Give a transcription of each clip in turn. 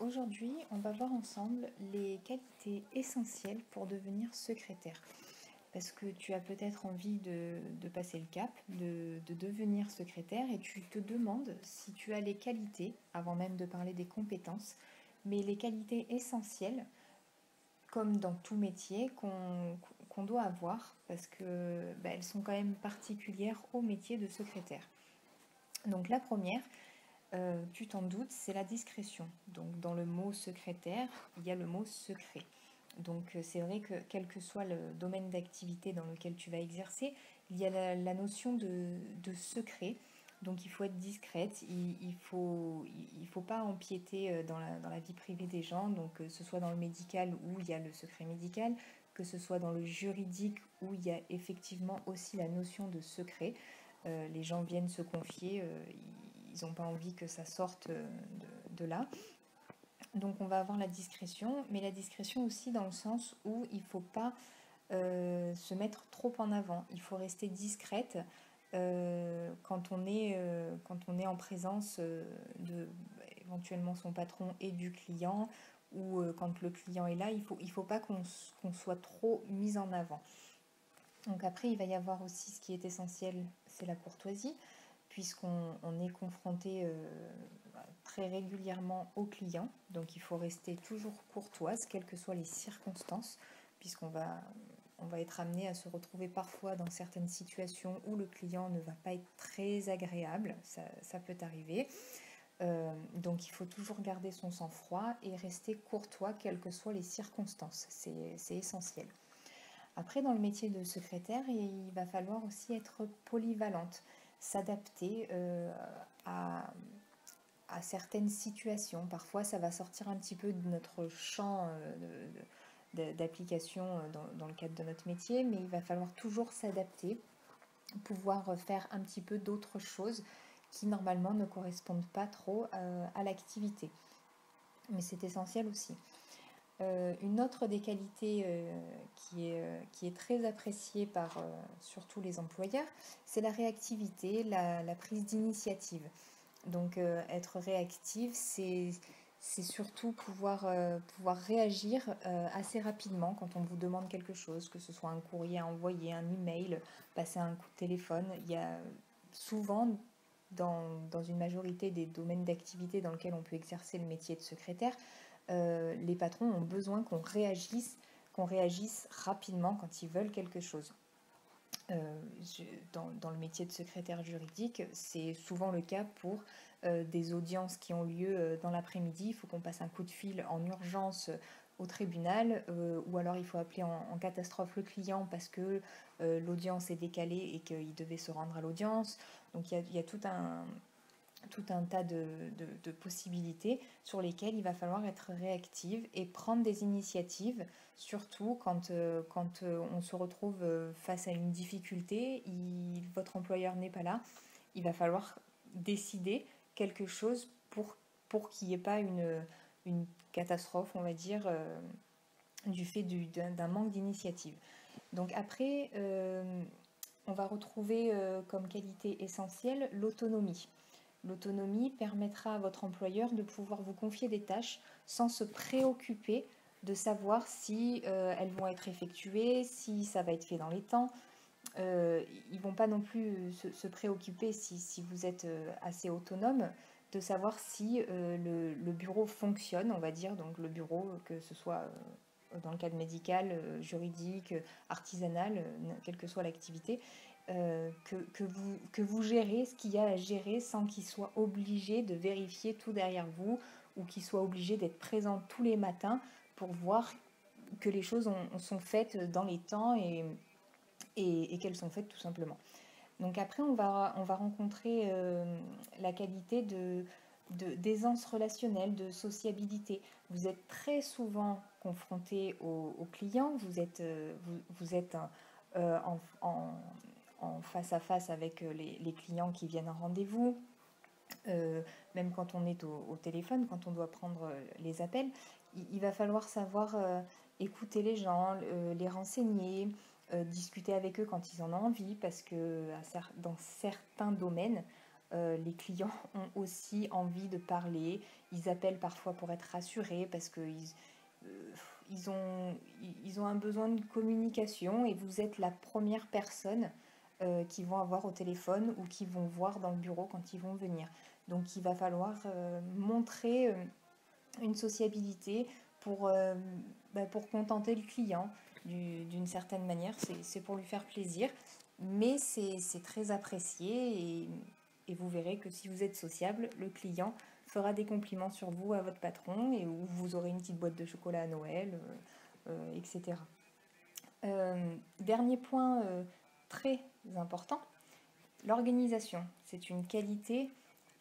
Aujourd'hui, on va voir ensemble les qualités essentielles pour devenir secrétaire. Parce que tu as peut-être envie de passer le cap, de devenir secrétaire et tu te demandes si tu as les qualités, avant même de parler des compétences, mais les qualités essentielles, comme dans tout métier, qu'on doit avoir parce que elles sont quand même particulières au métier de secrétaire. Donc la première, tu t'en doutes, c'est la discrétion. Donc dans le mot secrétaire, il y a le mot secret. Donc c'est vrai que quel que soit le domaine d'activité dans lequel tu vas exercer, il y a la notion de secret. Donc il faut être discrète, il faut pas empiéter dans la vie privée des gens, donc que ce soit dans le médical où il y a le secret médical, que ce soit dans le juridique où il y a effectivement aussi la notion de secret. Les gens viennent se confier, ils n'ont pas envie que ça sorte de là. Donc on va avoir la discrétion, mais la discrétion aussi dans le sens où il ne faut pas se mettre trop en avant. Il faut rester discrète quand on est en présence de éventuellement son patron et du client, ou quand le client est là, il faut pas qu'on soit trop mis en avant. Donc après, il va y avoir aussi ce qui est essentiel, c'est la courtoisie, puisqu'on est confronté très régulièrement aux clients. Donc il faut rester toujours courtoise, quelles que soient les circonstances, on va être amené à se retrouver parfois dans certaines situations où le client ne va pas être très agréable, ça peut arriver. Donc il faut toujours garder son sang-froid et rester courtois, quelles que soient les circonstances, c'est essentiel. Après, dans le métier de secrétaire, il va falloir aussi être polyvalente, s'adapter à certaines situations. Parfois, ça va sortir un petit peu de notre champ d'application dans le cadre de notre métier, mais il va falloir toujours s'adapter, pouvoir faire un petit peu d'autres choses qui normalement ne correspondent pas trop à l'activité. Mais c'est essentiel aussi. Une autre des qualités qui est très appréciée par surtout les employeurs, c'est la réactivité, la prise d'initiative. Donc être réactive, c'est surtout pouvoir réagir assez rapidement quand on vous demande quelque chose, que ce soit un courrier à envoyer, un email, passer un coup de téléphone. Il y a souvent, dans une majorité des domaines d'activité dans lesquels on peut exercer le métier de secrétaire, les patrons ont besoin qu'on réagisse rapidement quand ils veulent quelque chose. Dans le métier de secrétaire juridique, c'est souvent le cas pour des audiences qui ont lieu dans l'après-midi. Il faut qu'on passe un coup de fil en urgence au tribunal, ou alors il faut appeler en catastrophe le client parce que l'audience est décalée et qu'il devait se rendre à l'audience. Donc il y a tout un tas de possibilités sur lesquelles il va falloir être réactive et prendre des initiatives, surtout quand on se retrouve face à une difficulté, votre employeur n'est pas là, il va falloir décider quelque chose pour qu'il n'y ait pas une catastrophe, on va dire, du fait d'un manque d'initiative. Donc après, on va retrouver comme qualité essentielle l'autonomie. L'autonomie permettra à votre employeur de pouvoir vous confier des tâches sans se préoccuper de savoir si elles vont être effectuées, si ça va être fait dans les temps. Ils ne vont pas non plus se préoccuper, si vous êtes assez autonome, de savoir si le bureau fonctionne, on va dire, donc le bureau, que ce soit dans le cadre médical, juridique, artisanal, quelle que soit l'activité, que vous gérez ce qu'il y a à gérer sans qu'il soit obligé de vérifier tout derrière vous, ou qu'il soit obligé d'être présent tous les matins pour voir que les choses sont faites dans les temps et qu'elles sont faites tout simplement. Donc après, on va rencontrer la qualité d'aisance relationnelle, de sociabilité. Vous êtes très souvent confronté aux clients, vous êtes en face à face avec les clients qui viennent en rendez-vous. Même quand on est au téléphone, quand on doit prendre les appels, il va falloir savoir écouter les gens, les renseigner, discuter avec eux quand ils en ont envie, parce que dans certains domaines, Les clients ont aussi envie de parler. Ils appellent parfois pour être rassurés parce qu'ils ils ont un besoin de communication et vous êtes la première personne qu'ils vont avoir au téléphone ou qu'ils vont voir dans le bureau quand ils vont venir. Donc il va falloir montrer une sociabilité pour contenter le client d'une certaine manière. C'est pour lui faire plaisir, mais c'est très apprécié et vous verrez que si vous êtes sociable, le client fera des compliments sur vous à votre patron et où vous aurez une petite boîte de chocolat à Noël, etc. Dernier point très important, l'organisation. C'est une qualité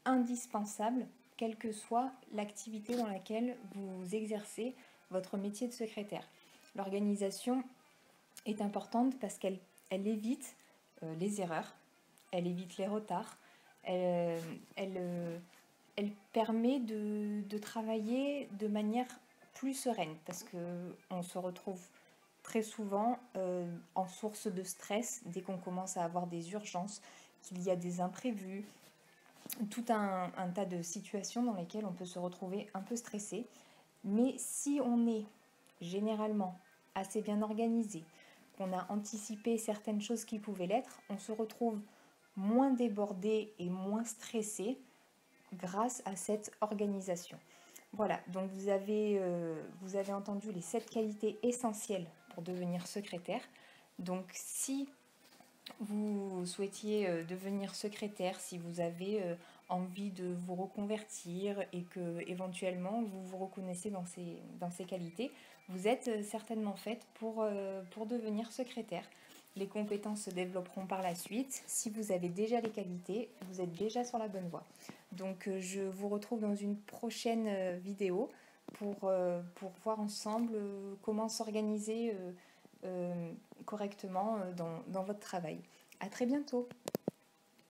indispensable, quelle que soit l'activité dans laquelle vous exercez votre métier de secrétaire. L'organisation est importante parce qu'elle évite les erreurs, elle évite les retards, elle permet de travailler de manière plus sereine parce qu'on se retrouve très souvent en source de stress dès qu'on commence à avoir des urgences, qu'il y a des imprévus, tout un tas de situations dans lesquelles on peut se retrouver un peu stressé. Mais si on est généralement assez bien organisé, qu'on a anticipé certaines choses qui pouvaient l'être, on se retrouve moins débordé et moins stressé grâce à cette organisation. Voilà, donc vous avez entendu les 7 qualités essentielles pour devenir secrétaire. Donc si vous souhaitiez devenir secrétaire, si vous avez envie de vous reconvertir et que éventuellement vous vous reconnaissez dans ces qualités, vous êtes certainement faite pour devenir secrétaire. Les compétences se développeront par la suite. Si vous avez déjà les qualités, vous êtes déjà sur la bonne voie. Donc je vous retrouve dans une prochaine vidéo pour voir ensemble comment s'organiser correctement dans votre travail. À très bientôt!